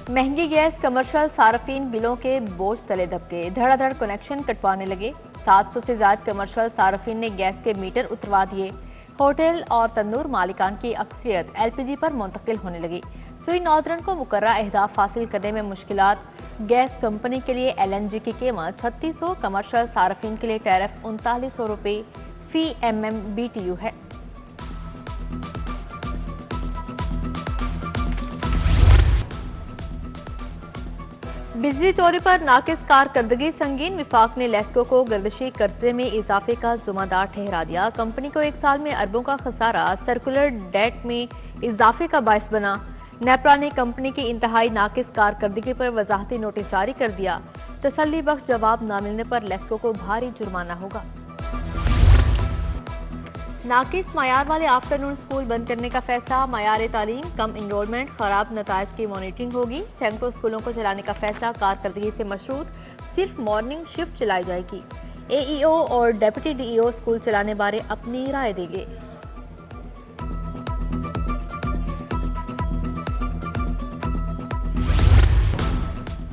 महंगी gas commercial सार्फिन बिलों के बोझ तले दबके धड़ाधड़ कनेक्शन कटवाने लगे। 700 से ज्यादा कमर्शियल सार्फिन ने गैस के मीटर उतरवा दिए। होटल और तंदूर मालिकान की अक्सरियत एलपीजी पर मुंतकिल होने लगी। सुई नौजरन को मुकर्रर अहदाफ हासिल करने में मुश्किलात। गैस कंपनी के लिए एलएनजी की कीमत 3600, कमर्शियल सार्फिन के लिए टैरिफ 3900 रुपये फी MMBTU है। बिजली चोरी पर नाकिस कारकर्दगी संगीन। विफाक ने लेस्को को गर्दिशी कर्जे में इजाफे का जुम्मेदार ठहरा दिया। कंपनी को एक साल में अरबों का खसारा सर्कुलर डेट में इजाफे का बायस बना। नेपरा ने कंपनी की इंतहाई नाकिस कारकर्दगी पर वजाहती नोटिस जारी कर दिया। तसल्ली बख्श जवाब न मिलने पर लेस्को को भारी जुर्माना होगा। नाकिस मायार वाले आफ्टरनून स्कूल बंद करने का फैसला। मायार तालीम, कम इनरोलमेंट, खराब नताइज की मॉनिटरिंग होगी। सैकड़ों स्कूलों को चलाने का फैसला कारकर्दगी से मशरूत। सिर्फ मॉर्निंग शिफ्ट चलाई जाएगी। AEO और डेप्यूटी DEO स्कूल चलाने बारे अपनी राय देंगे।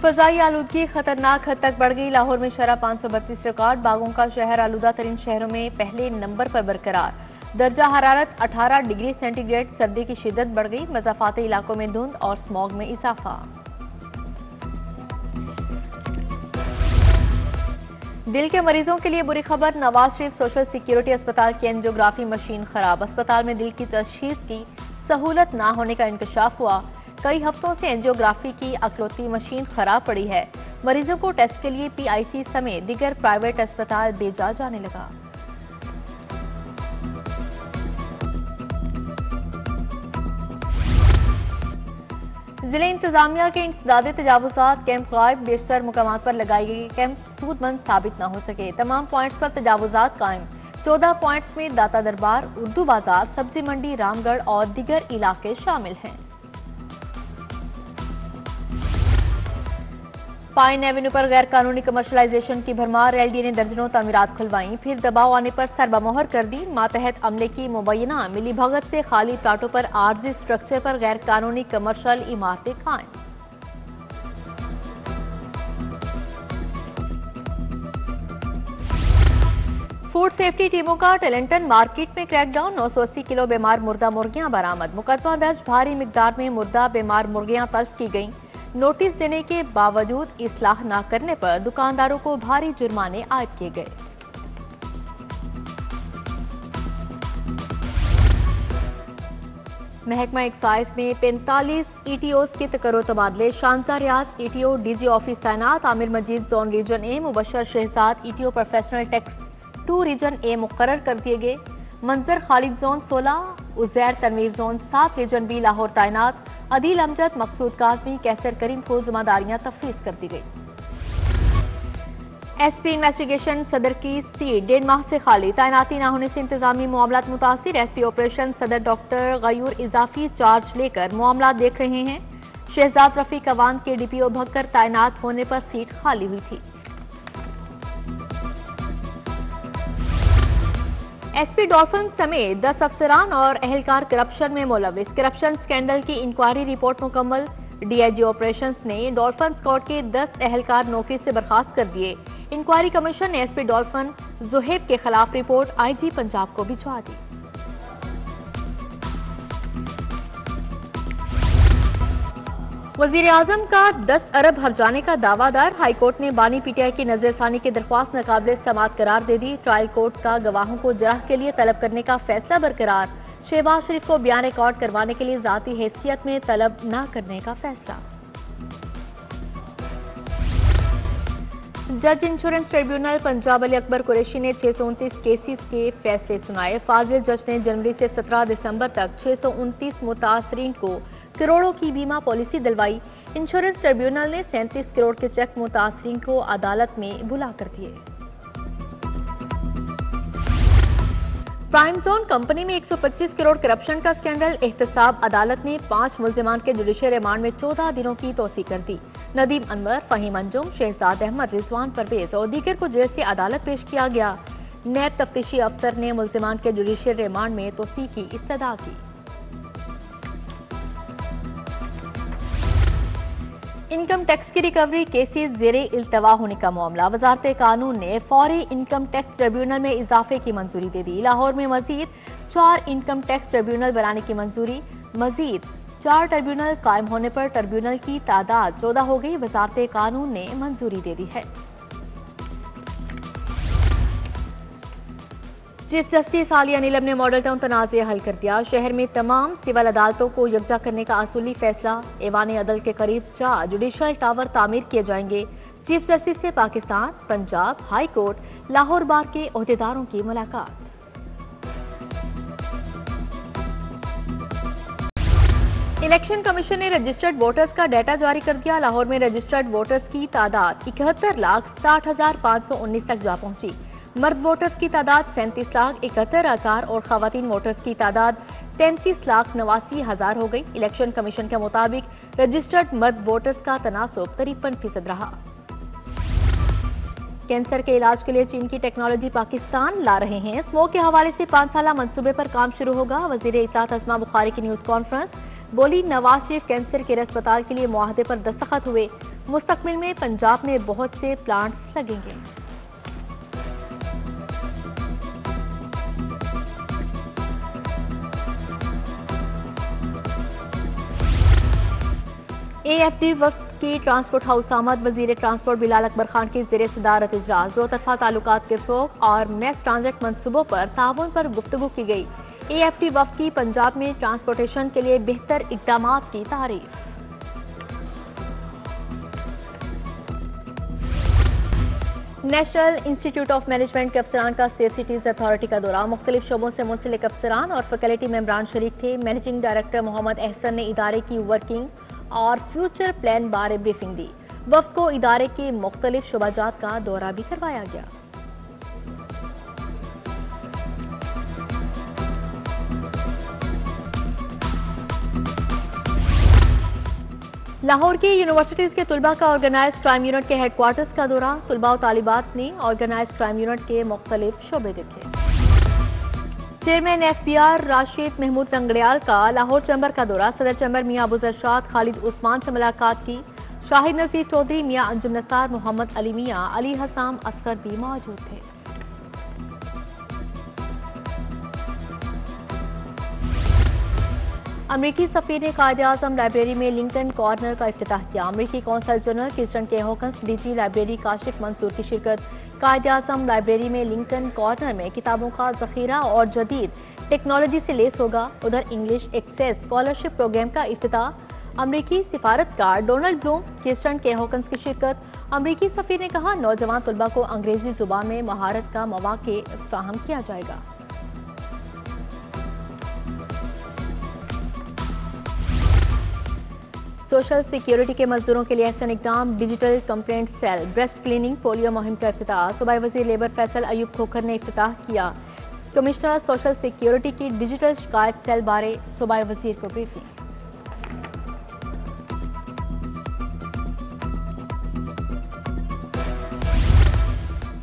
फजाई आलूदगी खतरनाक हद तक बढ़ गई। लाहौर में शरह 532 रिकॉर्ड। बागों का शहर आलूदा तरीन शहरों में पहले नंबर पर बरकरार। दर्जा हरारत 18 डिग्री सेंटीग्रेड। सर्दी की शिद्दत बढ़ गई। मज़ाफाती इलाकों में धुंध और स्मॉग में इजाफा। दिल के मरीजों के लिए बुरी खबर। नवाज शरीफ सोशल सिक्योरिटी अस्पताल की एंजियोग्राफी मशीन खराब। अस्पताल में दिल की तशखीस की सहूलत ना होने का इंकशाफ हुआ। कई हफ्तों से एंजियोग्राफी की अकलौती मशीन खराब पड़ी है। मरीजों को टेस्ट के लिए PIC समेत दीगर प्राइवेट अस्पताल भेजा जाने लगा। जिले इंतजामिया के इंसदादे तजावुजात कैंप गायब। बेशतर मुकामात पर लगाई गई कैंप सूदमंद साबित न हो सके। तमाम पॉइंट्स पर तजावुजात कायम। 14 पॉइंट्स में दाता दरबार, उर्दू बाजार, सब्जी मंडी, रामगढ़ और दीगर इलाके शामिल हैं। पाइन एवेन्यू पर गैर कानूनी कमर्शलाइजेशन की भरमार। LDA ने दर्जनों तामीरात खुलवाई, फिर दबाव आने पर सरबमोहर कर दी। मातहत अमले की मुबैना मिली भगत से खाली प्लाटों पर आर्जी स्ट्रक्चर पर गैर कानूनी कमर्शल इमारतें कायम। फूड सेफ्टी टीमों का टैलेंटन मार्केट में क्रैकडाउन। 980 किलो बीमार मुर्दा मुर्गियां बरामद। मुकदमा दर्ज। भारी मिकदार में मुर्दा बीमार मुर्गियां तल्फ की गईं। नोटिस देने के बावजूद इस्लाह न करने पर दुकानदारों को भारी जुर्माने आयद किए गए। महकमा एक्साइज में 45 ETOs के तकर्रो तबादले। Shansa Riaz ETO DG office तैनात। Amir Majeed zone region A, Mubashar Shahzad ETO professional tax 2 region A मुकर्रर कर दिए गए। Manzar Khalid zone 16, Uzair Tanveer zone 7 region B Lahore तैनात। अदील अमजद, मकसूद काजमी, कैसर करीम को जिम्मेदारियां तफवीज कर दी गई। SP इन्वेस्टिगेशन सदर की सीट 1.5 माह से खाली। तैनाती न होने से इंतजामी मामलात मुतासिर। SP ऑपरेशन सदर डॉक्टर गयूर इजाफी चार्ज लेकर मामला देख रहे हैं। शहजाद रफीक अवान के DPO भगकर तैनात होने पर सीट खाली हुई थी। SP डॉल्फिन समेत 10 अफसरान और अहलकार करप्शन में मुलविस। करप्शन स्कैंडल की इंक्वायरी रिपोर्ट मुकम्मल। DIG ऑपरेशंस ने डॉल्फिन स्क्वाड के 10 अहलकार नौकरी से बर्खास्त कर दिए। इंक्वायरी कमीशन ने SP डॉल्फिन जुहेब के खिलाफ रिपोर्ट IG पंजाब को भिजवा दी। वजीर आजम का 10 अरब हर्जाने का दावादार। हाईकोर्ट ने बानी PTI की नजरसानी की दरख्वास्त नाकाबिले समाअत करार दे दी। ट्रायल कोर्ट का गवाहों को जराह के लिए तलब करने का फैसला बरकरार। शहबाज शरीफ को बयान रिकॉर्ड करवाने के लिए जाती हैसियत में तलब न करने का फैसला। जज इंश्योरेंस ट्रिब्यूनल पंजाब अली अकबर कुरैशी ने 629 केसेस के फैसले सुनाए। फाजिल जज ने जनवरी से 17 दिसंबर तक 629 मुतासरीन को करोड़ों की बीमा पॉलिसी दिलवाई। इंश्योरेंस ट्रिब्यूनल ने 37 करोड़ के चेक मुतासरीन को अदालत में बुला कर दिए। प्राइम जोन कंपनी में 125 करोड़ करप्शन का स्कैंडल। एहतसाब अदालत ने 5 मुल्जिमान के जुडिशियल रिमांड में 14 दिनों की तोसी कर दी। नदीम अनवर, फहीम अंजुम, शहजाद अहमद, रिजवान परवेज और दीगर को जेल से अदालत पेश किया गया। नैब तफ्तीशी अफसर ने मुल्जिमान के जुडिशियल रिमांड में तोसी की इब्तिदा की। इनकम टैक्स की रिकवरी केसेस जेरे इल्तवा होने का मामला। वजारत कानून ने फौरी इनकम टैक्स ट्रिब्यूनल में इजाफे की मंजूरी दे दी। लाहौर में मजीद 4 इनकम टैक्स ट्रिब्यूनल बनाने की मंजूरी। मजीद 4 ट्रिब्यूनल कायम होने पर ट्रिब्यूनल की तादाद 14 हो गई। वजारत कानून ने मंजूरी दे दी है। चीफ जस्टिस आलिया नीलम ने मॉडल टाउन तनाज़े हल कर दिया। शहर में तमाम सिविल अदालतों को यकजा करने का असूली फैसला। ऐवान अदल के करीब 4 जुडिशल टावर तामीर किए जाएंगे। चीफ जस्टिस से पाकिस्तान, पंजाब हाई कोर्ट, लाहौर बार के ओहदेदारों की मुलाकात। इलेक्शन कमीशन ने रजिस्टर्ड वोटर्स का डाटा जारी कर दिया। लाहौर में रजिस्टर्ड वोटर्स की तादाद 71,60,519 तक जा पहुंची। मर्द वोटर्स की तादाद 37,71,000 और खवातीन वोटर्स की तादाद 33,89,000 हो गई। इलेक्शन कमीशन के मुताबिक रजिस्टर्ड मर्द वोटर्स का तनासुब 53% रहा। कैंसर के इलाज के लिए चीन की टेक्नोलॉजी पाकिस्तान ला रहे हैं। स्मोक के हवाले से 5 साला मंसूबे पर काम शुरू होगा। वजीर इत्तलात अस्मा बुखारी की न्यूज कॉन्फ्रेंस। बोली नवाज शरीफ कैंसर केयर अस्पताल के लिए मुआहदे पर दस्तखत हुए। मुस्तकबिल में पंजाब में बहुत से प्लांट्स लगेंगे। AFD वक्त की ट्रांसपोर्ट हाउस आमद। वजीर ट्रांसपोर्ट बिलाल अकबर खान की ज़ेरे सदारत इजलास। दो तरफा ताल्लुकात के फ़रोग़ और मैस ट्रांजिट मंसूबों पर ताउन पर गुफ्तगू की गई। AFD वक्त की पंजाब में ट्रांसपोर्टेशन के लिए बेहतर इक़दामात की तारीफ। नेशनल इंस्टीट्यूट ऑफ मैनेजमेंट के अफसरान का सेफ सिटीज अथॉरिटी का दौरा। मुख्तलिफ शोबों से मुंसलिक अफसरान और फैकल्टी मेंबरान शरीक थे। मैनेजिंग डायरेक्टर मोहम्मद एहसन ने इदारे की वर्किंग और फ्यूचर प्लान बारे ब्रीफिंग दी। वफ्द को इदारे के मुख्तलिफ शुबाजात का दौरा भी करवाया गया। लाहौर की यूनिवर्सिटीज के तुलबा का ऑर्गेनाइज क्राइम यूनिट के हेडक्वार्टर्स का दौरा। तुलबा और तालिबात ने ऑर्गेनाइज क्राइम यूनिट के मुख्तलिफ शोबे देखे। चेयरमैन FBR राशिद महमूद रंगड़ियाल का लाहौर चैम्बर का दौरा। सदर चैम्बर मियां अबू जरशाद खालिद उस्मान से मुलाकात की। शाहिद नजीर चौधरी, मियां अंजुम नसार, मोहम्मद अली मियां, अली हसाम असगर भी मौजूद थे। अमरीकी सफीर ने कायद-ए-आज़म लाइब्रेरी में लिंकन कॉर्नर का इफ्तिताह किया। अमरीकी कौंसल जनरल किस्टन के होकन्स, DG लाइब्रेरी काशिफ मंसूर की शिरकत। कायद-ए-आज़म लाइब्रेरी में लिंकन कॉर्नर में किताबों का जखीरा और जदीद टेक्नोलॉजी से लेस होगा। उधर इंग्लिश एक्सेस स्कॉलरशिप प्रोग्राम का इफ्तिताह। अमरीकी सिफारतकार डोनाल्ड ब्लूम, किस्टन के होकन्स की शिरकत। अमरीकी सफीर ने कहा, नौजवान तलबा को अंग्रेजी जुबान में महारत का मौके फराहम किया जाएगा। सोशल सिक्योरिटी के मजदूरों के लिए एहसन इकदाम। Digital complaint cell, breast cleaning, polio मुहिम का इफ्तिताह। सूबाई वजीर लेबर फैसल अयूब खोखर ने इफ्तिताह किया। कमिश्नर सोशल सिक्योरिटी की डिजिटल शिकायत सेल बारे सूबाई वजीर को ब्रीफिंग।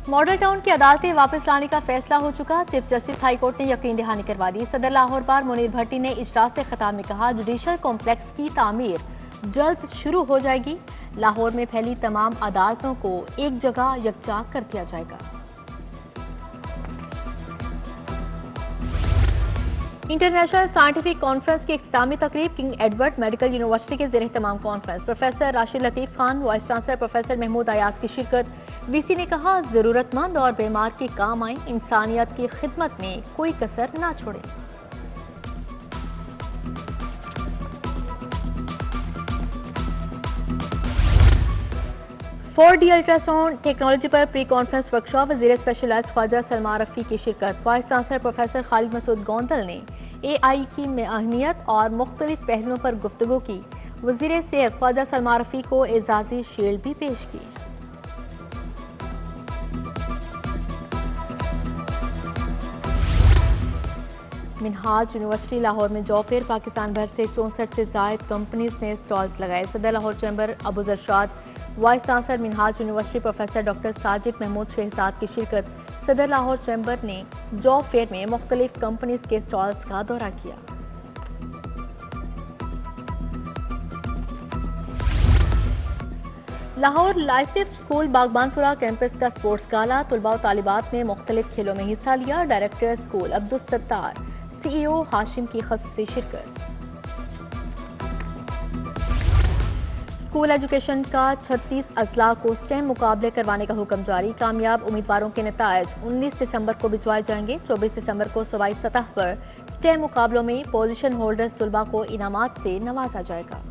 मॉडल टाउन की अदालतें वापस लाने का फैसला हो चुका। चीफ जस्टिस हाई कोर्ट ने यकीन दहानी करवा दी। सदर लाहौर बार मुनीर भट्टी ने इजलास से खिताब में कहा, जुडिशल कॉम्प्लेक्स की तामीर जल्द शुरू हो जाएगी। लाहौर में फैली तमाम अदालतों को एक जगह यकजा कर दिया जाएगा। इंटरनेशनल साइंटिफिक कॉन्फ्रेंस की इख्तितामी तकरीब किंग एडवर्ड मेडिकल यूनिवर्सिटी के ज़ेरे तमाम conference. Professor Rashid Latif Khan, vice chancellor professor Mahmood Ayaz की शिरकत। VC ने कहा, जरूरतमंद और बीमार के काम आए, इंसानियत की खिदमत में कोई कसर ना छोड़े।4D अल्ट्रासाउंड टेक्नोलॉजी पर प्री कॉन्फ्रेंस वर्कशॉप। वजीर स्पेशलाइज्ड ख्वाजा सलमा रफ़ी की शिरकत। Vice chancellor professor Khalid Masood Gondal ने AI की अहमियत और मुख्तलिफ पहलुओं पर गुफ्तगू की। वजीर सेहत ख्वाजा सलमा रफ़ी को एजाजी शील्ड भी पेश की। मिनहाज यूनिवर्सिटी लाहौर में जॉब फेयर। पाकिस्तान भर से 64 से जायद कंपनीज ने स्टॉल्स लगाए। सदर Lahore chamber Abu Jarshad, vice chancellor Minhaj university professor doctor Sajid Mahmood Shahzad की शिरकत। सदर लाहौर चैम्बर ने जॉब फेयर में मुख्तलिफ कंपनीज के स्टॉल्स का दौरा किया। लाहौर लाइसिफ स्कूल बागबानपुरा कैंपस का स्पोर्ट्स गाला, तुलबा और तालिबात ने मुख्तलिफ खेलों में हिस्सा लिया। Director school Abdul Sattar, CEO Hashim की खसूसी शिरकत। स्कूल एजुकेशन का 36 अजला को स्टेम मुकाबले करवाने का हुक्म जारी। कामयाब उम्मीदवारों के नतायज 19 दिसंबर को भिजवाए जाएंगे। 24 दिसंबर को सूबाई सतह पर स्टेम मुकाबलों में पोजीशन होल्डर्स तुलबा को इनामात से नवाजा जाएगा।